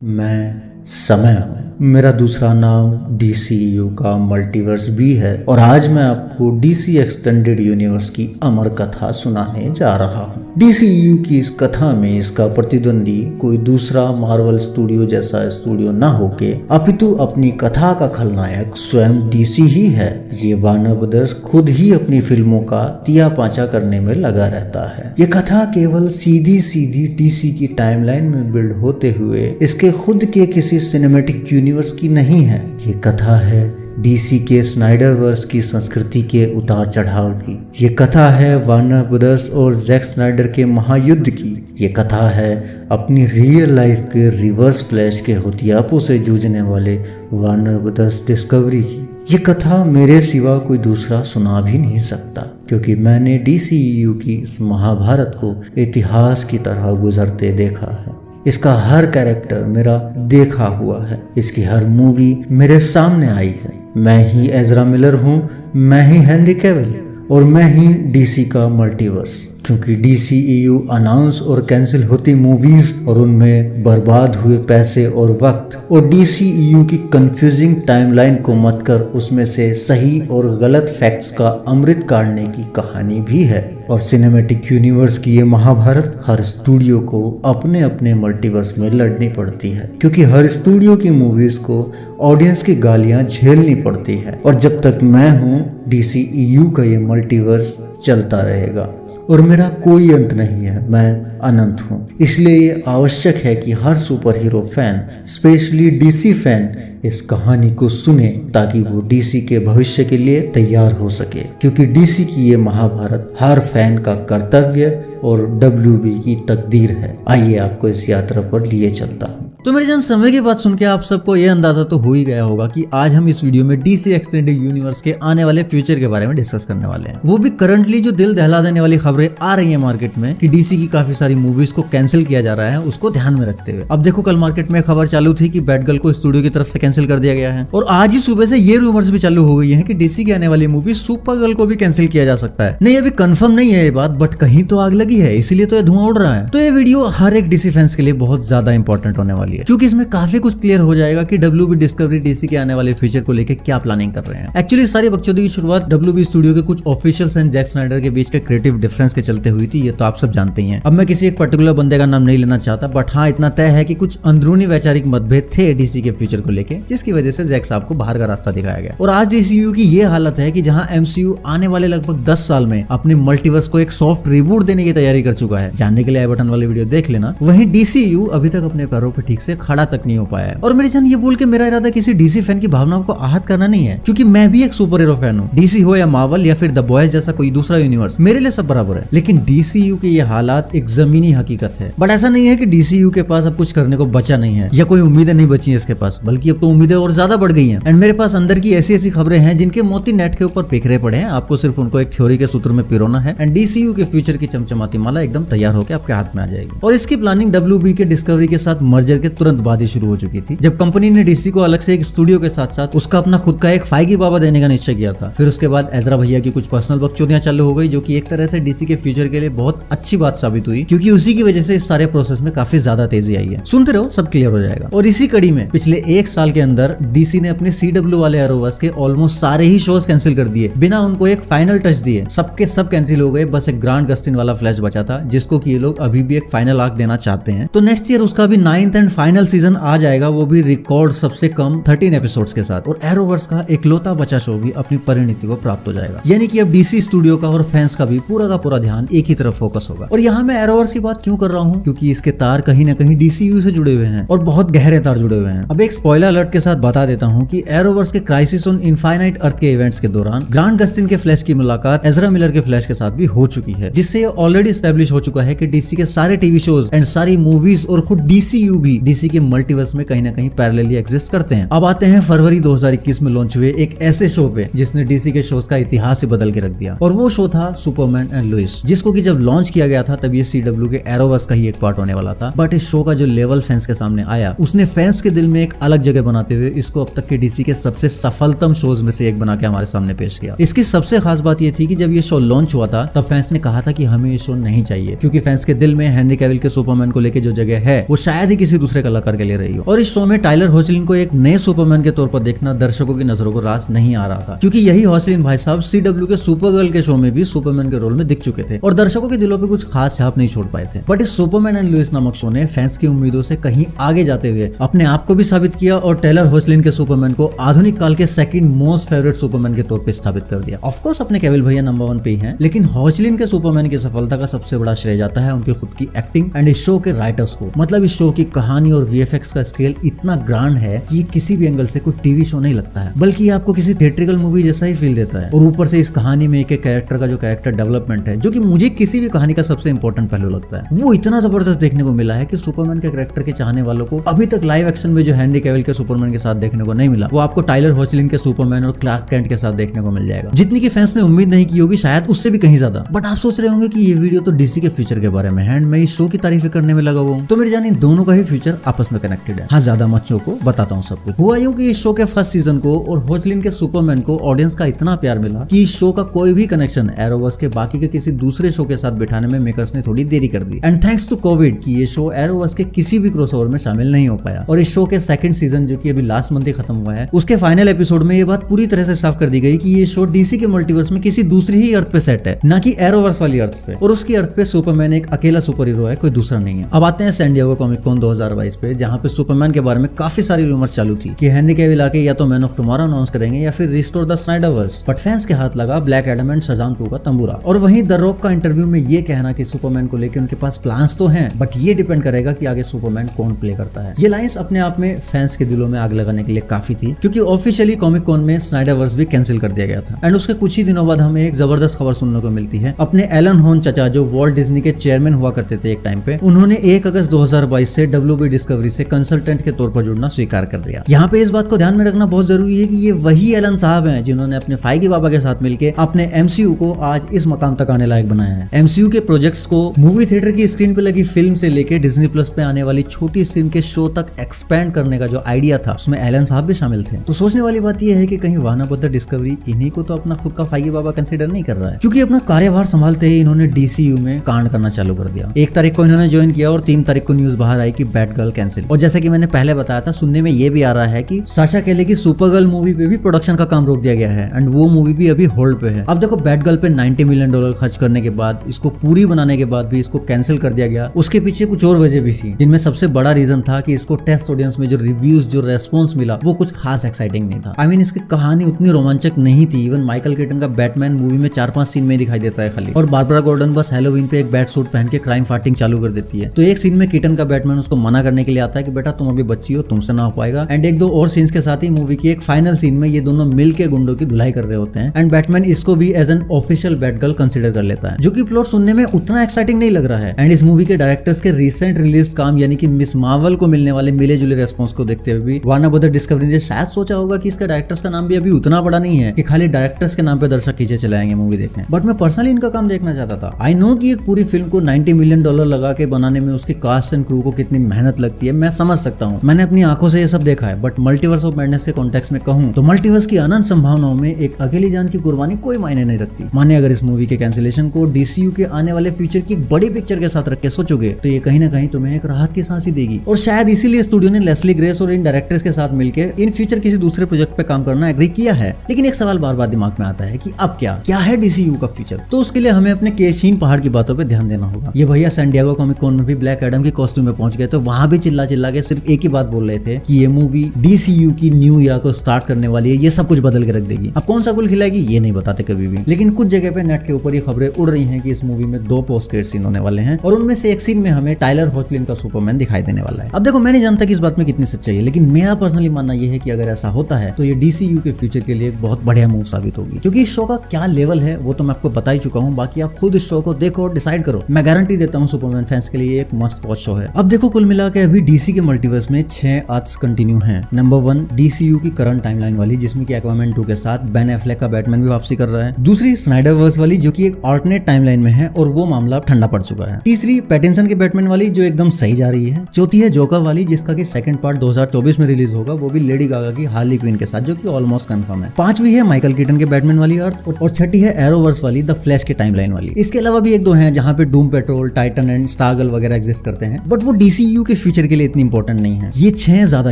मैं समय हूँ। मेरा दूसरा नाम DCU का मल्टीवर्स भी है और आज मैं आपको DC एक्सटेंडेड यूनिवर्स की अमर कथा सुनाने जा रहा हूँ। DCU की इस कथा में इसका प्रतिद्वंदी कोई दूसरा मार्वल स्टूडियो जैसा स्टूडियो न होके अपितु अपनी कथा का खलनायक स्वयं DC ही है। ये वार्नर ब्रदर्स खुद ही अपनी फिल्मों का तिया पांचा करने में लगा रहता है। ये कथा केवल सीधी DC की टाइमलाइन में बिल्ड होते हुए इसके खुद के किसी सिनेमैटिक यूनिवर्स की नहीं है। ये कथा है DC के स्नाइडरवर्स की संस्कृति के उतार चढ़ाव की। ये कथा है वार्नर ब्रदर्स और जैक स्नाइडर के महायुद्ध की। ये कथा है अपनी रियल लाइफ के रिवर्स फ्लैश के हथियारों से जूझने वाले वार्नर ब्रदर्स डिस्कवरी की। ये कथा मेरे सिवा कोई दूसरा सुना भी नहीं सकता, क्योंकि मैंने DCU की इस महाभारत को इतिहास की तरह गुजरते देखा है। इसका हर कैरेक्टर मेरा देखा हुआ है, इसकी हर मूवी मेरे सामने आई है। मैं ही एजरा मिलर हूँ, मैं ही हेनरी कैविल और मैं ही DC का मल्टीवर्स। क्योंकि DCEU अनाउंस और कैंसिल होती मूवीज और उनमें बर्बाद हुए पैसे और वक्त और DCEU की कंफ्यूजिंग टाइमलाइन को मत कर उसमें से सही और गलत फैक्ट्स का अमृत काढ़ने की कहानी भी है। और सिनेमैटिक यूनिवर्स की ये महाभारत हर स्टूडियो को अपने अपने मल्टीवर्स में लड़नी पड़ती है, क्योंकि हर स्टूडियो की मूवीज को ऑडियंस की गालियां झेलनी पड़ती है। और जब तक मैं हूँ DCEU का ये मल्टीवर्स चलता रहेगा और मेरा कोई अंत नहीं है, मैं अनंत हूँ। इसलिए ये आवश्यक है कि हर super hero fan, specially DC fan, इस कहानी को सुने ताकि वो DC के भविष्य के लिए तैयार हो सके, क्योंकि DC की ये महाभारत हर फैन का कर्तव्य और WB की तकदीर है। आइए आपको इस यात्रा पर लिए चलता हूँ। तो मेरे जन समय की बात सुन के आप सबको ये अंदाजा तो हो ही गया होगा कि आज हम इस वीडियो में DC एक्सटेंडेड यूनिवर्स के आने वाले फ्यूचर के बारे में डिस्कस करने वाले हैं। वो भी करंटली जो दिल दहला देने वाली खबरें आ रही हैं मार्केट में कि DC की काफी सारी मूवीज को कैंसिल किया जा रहा है, उसको ध्यान में रखते हुए। अब देखो, कल मार्केट में खबर चालू थी कि बैटगर्ल को स्टूडियो की तरफ से कैंसिल कर दिया गया है और आज ही सुबह से ये रूमर्स भी चालू हो गई है कि DC की आने वाली मूवी सुपरगर्ल को भी कैंसिल किया जा सकता है। नहीं, अभी कंफर्म नहीं है ये बात, बट कहीं तो आग लगी है, इसीलिए तो ये धुआं उड़ रहा है। तो ये वीडियो हर एक DC फैंस के लिए बहुत ज्यादा इंपॉर्टेंट होने वाली है, क्योंकि इसमें काफी कुछ क्लियर हो जाएगा कि WB डिस्कवरी DC के आने वाले फ्यूचर को लेकर क्या प्लानिंग कर रहे हैं। एक्चुअली सारी बकचोदी की शुरुआत WB स्टूडियो के कुछ ऑफिशियल्स एंड जैक स्नाइडर के बीच के क्रिएटिव डिफरेंस के चलते हुई थी, ये तो आप सब जानते ही हैं। अब मैं किसी एक पर्टिकुलर बंदे का नाम नहीं लेना चाहता, बट हाँ इतना तय है कि कुछ अंदरूनी वैचारिक मतभेद थे DC के फ्यूचर को लेकर, जिसकी वजह से जैक साहब को बाहर का रास्ता दिखाया गया। और आज DCU की ये हालत है कि जहां MCU आने वाले लगभग 10 साल में अपने मल्टीवर्स को एक सॉफ्ट रिबूट देने की तैयारी कर चुका है। जानने के लिए आई बटन वाली वीडियो देख लेना। वहीं DCU अभी तक अपने पैरों पर ठीक से खड़ा तक नहीं हो पाया है। और मेरे जान ये बोल के मेरा इरादा किसी DC फैन की भावनाओं को आहत करना नहीं है, क्योंकि मैं भी एक सुपर हीरो फैन हूँ। DC हो या मार्वल या फिर द बॉयज जैसा कोई दूसरा यूनिवर्स, मेरे लिए सब बराबर है। लेकिन DCU के ये हालात एक जमीनी हकीकत है। बट ऐसा नहीं है कि DCU के पास अब कुछ करने को बचा नहीं है या कोई उम्मीदें नहीं बची है इसके पास, बल्कि अब तो उम्मीदें और ज्यादा बढ़ गई हैं। एंड मेरे पास अंदर की ऐसी खबरें हैं जिनके मोती नेट के ऊपर बिखरे पड़े हैं। आपको सिर्फ उनको एक थ्योरी के सूत्र में पिरोना है एंड DCU के फ्यूचर की चमचमाती माला एकदम तैयार होकर आपके हाथ में आ जाएगी। और इसकी प्लानिंग WB के डिस्कवरी के साथ मर्जर के तुरंत बाद ही शुरू हो चुकी थी, जब कंपनी ने DC को अलग से एक स्टूडियो के साथ साथ उसका अपना खुद का एक फाइगी बाबा देने का निश्चय किया था। फिर उसके बाद एजरा भैया की कुछ पर्सनल बकचोदियां चालू हो गई, जो कि एक तरह से DC के फ्यूचर के लिए बहुत अच्छी बात साबित हुई, क्योंकि उसी की वजह से इस सारे प्रोसेस में काफी ज्यादा तेजी आई है। सुनते रहो, सब क्लियर हो जाएगा। और इसी कड़ी में पिछले एक साल के अंदर DC ने अपने CW वाले एरोवर्स के ऑलमोस्ट सारे ही शोज कैंसिल कर दिए बिना उनको एक फाइनल टच दिए। सबके सब कैंसिल हो गए, बस एक ग्रांड गस्टिन वाला फ्लैश बचा था, जिसको कि ये लोग अभी भी एक फाइनल आर्क देना चाहते हैं। तो नेक्स्ट ईयर उसका भी 9th एंड फाइनल सीजन आ जाएगा, वो भी रिकॉर्ड सबसे कम 13 एपिसोड्स के साथ। और एरोवर्स का इकलौता बचा शो भी अपनी परिणति को प्राप्त हो जाएगा, यानी कि अब DC स्टूडियो का और फैंस का भी पूरा ध्यान एक ही तरफ फोकस होगा। और यहाँ मैं एरोवर्स की बात क्यों कर रहा हूँ, क्योंकि इसके तार कहीं ना कहीं DCU से जुड़े हुए हैं और बहुत गहरे तार जुड़े हुए हैं। अब एक स्पॉइलर अलर्ट के साथ बता देता हूँ कि एरोवर्स के क्राइसिस ऑन इनफाइनाइट अर्थ के इवेंट्स के दौरान ग्रांट गस्टिन के फ्लैश की मुलाकात एजरा मिलर के फ्लैश के साथ भी हो चुकी है, जिससे ये ऑलरेडी एस्टेब्लिश हो चुका है कि DC के सारे टीवी शोज एंड सारी मूवीज और खुद DCU भी DC के मल्टीवर्स में कहीं ना कहीं पैरेलली एग्जिस्ट करते हैं। अब आते हैं फरवरी 2021 में लॉन्च हुए एक ऐसे शो पे जिसने DC के शोज का इतिहास ही बदल के रख दिया, और वो शो था सुपरमैन एंड लुइस, जिसको कि जब लॉन्च किया गया था तब ये CW के एरोवर्स का ही एक पार्ट होने वाला था। बट इस शो का जो लेवल फैंस के सामने आया, उसने फैंस के दिल में एक अलग जगह बनाते हुए इसको अब तक के DC के सबसे सफलतम शोज में से एक बना के हमारे सामने पेश किया। इसकी सबसे खास बात ये थी कि जब ये शो लॉन्च हुआ था तब फैंस ने कहा था कि हमें ये शो नहीं चाहिए, क्योंकि फैंस के दिल में हेनरी कैविल के सुपरमैन को लेकर जो जगह है वो शायद ही किसी दूसरे दूसरे कलाकार के लिए रही हो। और इस शो में टाइलर होचलिन को एक नए सुपरमैन के तौर पर देखना दर्शकों की नजरों को रास नहीं आ रहा था, क्योंकि यही होचलिन भाई साहब CW के सुपरगर्ल के शो में भी सुपरमैन के रोल में दिख चुके थे और दर्शकों के दिलों पे कुछ खास छाप नहीं छोड़ पाए थे। बट इस सुपरमैन एंड लुइस नामक शो ने फैंस की उम्मीदों से कहीं आगे जाते हुए अपने आप को भी साबित किया और टाइलर होचलिन के सुपरमैन को आधुनिक काल के सेकंड मोस्ट फेवरेट सुपरमैन के तौर पे स्थापित कर दिया। ऑफ कोर्स अपने केविल भैया नंबर 1 पे ही हैं, लेकिन होचलिन के सुपरमैन की सफलता का सबसे बड़ा श्रेय जाता है उनकी खुद की एक्टिंग एंड इस शो के राइटर्स को। मतलब इस शो की कहानी और VFX का स्केल इतना ग्रांड है कि किसी भी एंगल से कोई टीवी शो नहीं लगता है, बल्कि आपको किसी थिएट्रिकल मूवी जैसा ही फील देता है। और ऊपर से इस कहानी में एक कैरेक्टर का जो कैरेक्टर डेवलपमेंट है, जो कि मुझे किसी भी कहानी का सबसे इंपॉर्टेंट पहलू लगता है, वो इतना जबरदस्त देखने को मिला है कि सुपरमैन के कैरेक्टर के चाहने वालों को अभी तक लाइव एक्शन में जो हेनरी कैविल के सुपरमैन के साथ देखने को नहीं मिला, वो आपको टाइलर होचलिन के सुपरमैन और क्लार्क केंट के साथ देखने को मिल जाएगा। जितनी की फैंस ने उम्मीद नहीं की होगी, शायद उससे भी कहीं ज्यादा। बट आप सोच रहे होंगे कि ये वीडियो तो DC के फ्यूचर के बारे में है एंड मैं इस शो की तारीफ करने में लगा हुआ हूं, तो मेरी जानी दोनों का ही फ्यूचर आपस में कनेक्टेड है। हाँ, ज्यादा मच्छों को बताता हूँ सब कुछ। हुआ यूं कि इस शो के फर्स्ट सीजन को और होचलिन के सुपरमैन को ऑडियंस का इतना प्यार मिला कि इस शो का कोई भी कनेक्शन एरोवर्स के बाकी के किसी दूसरे शो के साथ बिठाने में मेकर्स ने थोड़ी देरी कर दी। एंड थैंक्स टू कोविड कि ये शो एरोवर्स के किसी भी क्रॉसओवर में शामिल नहीं हो पाया। और इस शो के सेकंड सीजन जो कि अभी लास्ट मंथ ही खत्म हुआ है, उसके फाइनल एपिसोड में ये बात पूरी तरह से साफ कर दी गई कि ये शो DC के मल्टीवर्स में किसी दूसरी ही अर्थ पे सेट है, ना कि एरोवर्स वाली अर्थ पे। और उसकी अर्थ पे सुपरमैन एक अकेला सुपर हीरो है, कोई दूसरा नहीं है। अब आते हैं सैन डिएगो कॉमिक कॉन 2022 पे, जहाँ पे सुपरमैन के बारे में काफी सारी रूमर्स चालू थी कि हेनरी कैविल आके या तो मैन ऑफ टुमारो अनाउंस करेंगे या फिर restore the Snyderverse. But fans के हाथ लगा ब्लैक एडम एंड शज़ाम 2 का तंबूरा। और वहीं द रॉक का इंटरव्यू में ये कहना कि सुपरमैन को लेकर उनके पास प्लान्स तो हैं, बट ये डिपेंड करेगा कि आगे सुपरमैन कौन प्ले करता है। ये लाइंस अपने आप में फैंस के दिलों में आग लगाने के लिए काफी थी, क्योंकि ऑफिशियली कॉमिक कॉन में स्नाइडरवर्स भी कैंसिल कर दिया गया था। एंड उसके कुछ ही दिनों बाद हमें एक जबरदस्त खबर सुनने को मिलती है। अपने एलन होन चचा, जो वॉल्ट डिज्नी के चेयरमैन हुआ करते थे एक टाइम पे, उन्होंने 1 अगस्त 2022 से WB डिस्कवरी से कंसल्टेंट के तौर पर जुड़ना स्वीकार कर लिया। यहाँ पे इस बात को ध्यान में रखना बहुत जरूरी है कि ये वही एलन साहब हैं जिन्होंने अपने फाइगी बाबा के साथ मिलकर अपने MCU को आज इस मकाम तक आने लायक बनाया है। MCU के प्रोजेक्ट्स को मूवी थिएटर की स्क्रीन पे लगी फिल्म से लेके डिज्नी प्लस पे आने वाली छोटी स्क्रीन के शो तक एक्सपेंड करने का जो आइडिया था, उसमें एलन साहब भी शामिल थे। तो सोचने वाली बात यह है कि कहीं वार्नर ब्रदर्स डिस्कवरी इन्हीं को तो अपना खुद का फाइगी बाबा कंसीडर नहीं कर रहा है, क्योंकि अपना कार्यभार संभालते ही इन्होंने DCU में कांड करना चालू कर दिया। 1 तारीख को इन्होंने ज्वाइन किया और 3 तारीख को न्यूज बाहर आई कि बैटगर्ल कैंसिल। और जैसा कि मैंने पहले बताया था, सुनने में ये भी आ रहा है कि साशा केले की सुपरगर्ल मूवी पे भी प्रोडक्शन का काम रोक दिया गया है एंड वो मूवी भी अभी होल्ड पे है। अब देखो, बैटगर्ल पे $90 मिलियन खर्च करने के बाद, इसको पूरी बनाने के बाद भी इसको कैंसिल कर दिया गया। उसके पीछे कुछ और वजह भी थी, जिनमें सबसे बड़ा रीजन था कि इसको टेस्ट ऑडियंस में जो रिव्यूज, जो रेस्पॉन्स मिला, वो कुछ खास एक्साइटिंग नहीं था। आई मीन इसकी कहानी उतनी रोमांचक नहीं थी। इवन माइकल केटन का बैटमैन मूवी में 4-5 सीन में दिखाई देता है खाली, और बारबरा गॉर्डन बस हैलोवीन पे एक बैट सूट पहन के क्राइम फाइटिंग चालू कर देती है। तो एक सीन में केटन का बैटमैन उसको मना करने के लिए आता है कि बेटा तुम अभी बच्ची हो, तुमसे ना हो पाएगा। एंड 1-2 और सीन्स के साथ ही मूवी की एक फाइनल सीन में ये दोनों मिलके गुंडों की धुलाई कर रहे होते हैं एंड बैटमैन इसको भी as an official Batgirl consider कर लेता है, जो कि प्लॉट सुनने में उतना एक्साइटिंग नहीं लग रहा है। एंड इस मूवी के डायरेक्टर्स के रिसेंट रिलीज काम यानी कि मिस मार्वल को मिलने वाले मिले जुले रेस्पॉन्स को देखते हुए भी वार्नर ब्रदर्स डिस्कवरी ने शायद सोचा होगा कि इसका डायरेक्टर्स का नाम भी अभी उतना बड़ा नहीं है कि खाली डायरेक्टर्स के नाम पे दर्शक खींचे चलाएंगे मूवी देखने। बट मैं पर्सनली इनका काम देखना चाहता था। आई नो कि एक पूरी फिल्म को $90 मिलियन लगा के बनाने में उसकी कास्ट एंड क्रू को कितनी मेहनत लगती है, मैं समझ सकता हूँ। मैंने अपनी आंखों से ये सब देखा है। बट मल्टीवर्स ऑफ मैडनेस के कॉन्टेक्स्ट में कहूँ तो मल्टीवर्स की अनंत संभावनाओं में एक अकेली जान की कुर्बानी कोई मायने नहीं रखती। माने अगर इस मूवी के कैंसिलेशन को DCU के आने वाले फ्यूचर की एक बड़ी पिक्चर के साथ रख के सोचोगे तो ये कहीं ना कहीं तुम्हें एक राहत की सांस ही देगी। और शायद इसीलिए स्टूडियो ने लेस्ली ग्रेस और इन डायरेक्टर्स के साथ मिलकर इन फ्यूचर किसी दूसरे प्रोजेक्ट पे काम करना एग्री किया है। लेकिन एक सवाल बार बार दिमाग में आता है कि अब क्या है DCU का फ्यूचर। तो उसके लिए हमें अपने केशीन पहाड़ की बातों पे ध्यान देना होगा। ये भैया सैन डिएगो कॉमिक कॉन में भी ब्लैक एडम के कॉस्ट्यूम में पहुंच गए, तो वहां भी चिल्ला के सिर्फ एक ही बात बोल रहे थे कि ये मूवी DCU की न्यू ईयर को स्टार्ट करने वाली है, ये सब कुछ बदल के रख देगी। अब कौन सा गुल खिलाएगी ये नहीं बताते कभी भी, लेकिन कुछ जगह पे नेट के ऊपर ये खबरें उड़ रही हैं कि इस मूवी में 2 पोस्ट क्रेडिट सीन होने वाले हैं और उनमें से एक सीन में हमें टाइलर होचलिन का सुपरमैन दिखाई देने वाला है। अब देखो, मैं नहीं जानता कि इस बात में कितनी सच्चाई है, लेकिन मेरा पर्सनली मानना यह है कि अगर ऐसा होता है तो ये DCU के फ्यूचर के लिए एक बहुत बढ़िया मूव साबित होगी, क्योंकि इस शो का क्या लेवल है वो तो मैं आपको बता ही चुका हूँ। बाकी आप खुद इस शो को देखो और डिसाइड करो। मैं गारंटी देता हूँ सुपरमैन फैंस के लिए एक मस्ट वॉच शो है। अब देखो, कुल मिला के अभी DC के मल्टीवर्स में 6 आर्क्स कंटिन्यू हैं। नंबर 1 DCU की करंट टाइमलाइन वाली, जिसमें कि एक्वामैन 2 के साथ बेन एफ्लेक का बैटमैन भी वापसी कर रहा है। दूसरी स्नाइडरवर्स वाली, जो कि एक ऑल्टरनेट टाइमलाइन में है और वो मामला ठंडा पड़ चुका है। तीसरी पैटिंसन की बैटमैन वाली, जो एकदम सही जा रही है। चौथी है जोकर वाली, जिसका कि सेकंड पार्ट 2024 में रिलीज होगा, वो भी लेडी गागा की हार्ली क्वीन के साथ, जो कि ऑलमोस्ट कंफर्म है। पांचवी है माइकल कीटन के बैटमैन वाली अर्थ, और छठी है एरोवर्स वाली, द फ्लैश के टाइमलाइन वाली। इसके अलावा भी 1-2 हैं जहां पे डूम पेट्रोल, टाइटन एंड स्टारगर्ल वगैरह एग्जिस्ट करते हैं, बट वो DCU के फ्यूचर के लिए इतनी इंपॉर्टेंट नहीं है, ये 6 ज्यादा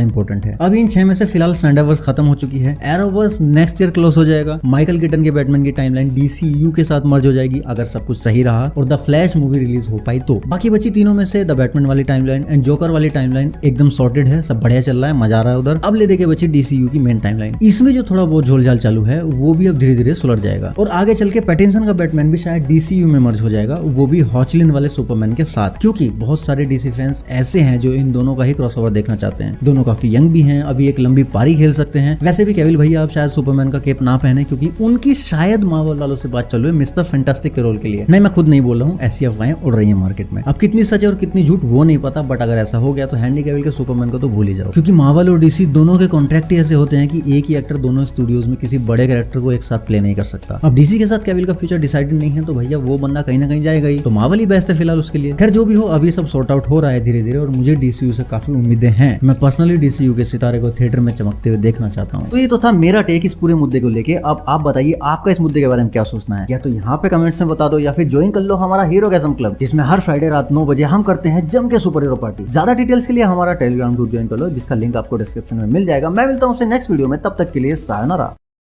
इंपॉर्टेंट है। अभी इन 6 में से फिलहाल स्नाइडरवर्स खत्म हो चुकी है, एरोवर्स नेक्स्ट ईयर क्लोज हो जाएगा, माइकल कीटन के बैटमैन की टाइमलाइन डीसीयू के साथ मर्ज हो जाएगी अगर सब कुछ सही रहा और द फ्लैश मूवी रिलीज हो पाई तो। बाकी बची तीनों में से द बैटमैन वाली टाइमलाइन एंड जोकर वाली टाइमलाइन एकदम सॉर्टेड है, सब बढ़िया चल रहा है, मजा आ रहा है उधर। अब ले देके बची डीसीयू की मेन टाइमलाइन, इसमें जो थोड़ा बहुत झोलझाल चालू है वो भी अब धीरे धीरे सुलझ जाएगा और आगे चल के पैटिंसन का बैटमैन भी शायद डीसीयू में मर्ज हो जाएगा, वो भी हॉचलिन वाले सुपरमैन के साथ, क्योंकि बहुत सारे डीसी फैंस ऐसे हैं जो इन दोनों का ही क्रॉसओवर देखना चाहते हैं। दोनों काफी यंग भी हैं, अभी एक लंबी पारी खेल सकते हैं। वैसे भी केविल भैया आप शायद सुपरमैन का केप ना पहने, क्योंकि उनकी शायद मार्वल वालों से बात चल रही है मिस्टर फैंटास्टिक के रोल के लिए। नहीं, मैं खुद नहीं बोल रहा हूँ, ऐसी अफवाहें उड़ रही है मार्केट में। अब कितनी सच है और कितनी झूठ वो नहीं पता, बट अगर ऐसा हो गया तो हैंडी केविल के सुपरमैन को तो भूल ही जाओ, क्योंकि मार्वल और डीसी दोनों के कॉन्ट्रैक्ट ही ऐसे होते हैं कि एक ही एक्टर दोनों स्टूडियोज में किसी बड़े कैरेक्टर को एक साथ प्ले नहीं कर सकता। अब डीसी के साथ केविल का फ्यूचर डिसाइडेड नहीं है तो भैया वो बंदा कहीं ना कहीं जाएगा ही, तो मार्वल ही बेस्ट है फिलहाल उसके लिए। खैर जो भी हो, अभी सब सॉर्ट आउट हो रहा है धीरे धीरे और मुझे डीसीयू से काफी उम्मीदें हैं। मैं पर्सनली डीसीयू के सितारे को थिएटर में चमकते हुए देखना चाहता हूँ। तो ये तो था मेरा टेक इस पूरे मुद्दे को लेके। अब आप बताइए आपका इस मुद्दे के बारे में क्या सोचना है, या तो यहाँ पे कमेंट्स में बता दो या फिर ज्वाइन कर लो हमारा हीरोगैज़म क्लब, जिसमें हर फ्राइडे रात 9 बजे हम करते हैं जम के सुपर हीरो पार्टी। ज्यादा डिटेल्स के लिए हमारा टेलीग्राम ग्रुप ज्वाइन कर लो, जिसका लिंक आपको डिस्क्रिप्शन में मिल जाएगा। मैं मिलता हूँ आपसे नेक्स्ट वीडियो में, तब तक के लिए सायोनारा।